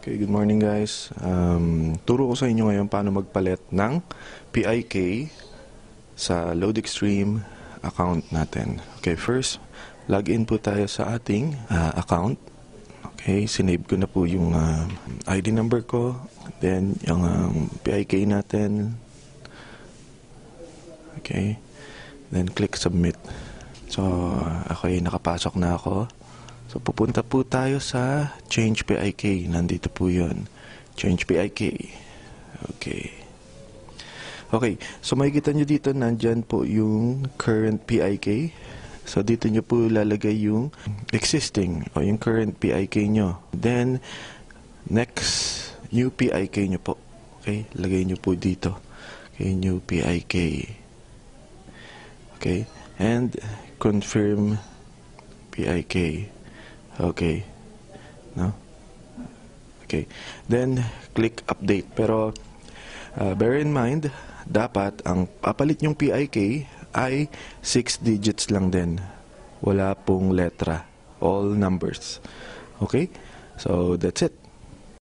Okay, good morning guys. Turo ko sa inyo ngayon paano magpalit ng PIK sa LoadExtreme account natin. Okay, first, login po tayo sa ating account. Okay, sinave ko na po yung ID number ko, then yung PIK natin. Okay, then click submit. So, okay, nakapasok na ako. So, pupunta po tayo sa Change PIK. Nandito po yun. Change PIK. Okay. Okay. So, makikita nyo dito, nandyan po yung current PIK. So, dito nyo po lalagay yung existing o yung current PIK nyo. Then, next, new PIK nyo po. Okay. Lagay nyo po dito. Okay, new PIK. Okay. And, confirm PIK. Okay. No? Okay. Then, click update. Pero, bear in mind, dapat ang papalit yung PIK ay 6 digits lang din. Wala pong letra. All numbers. Okay? So, that's it.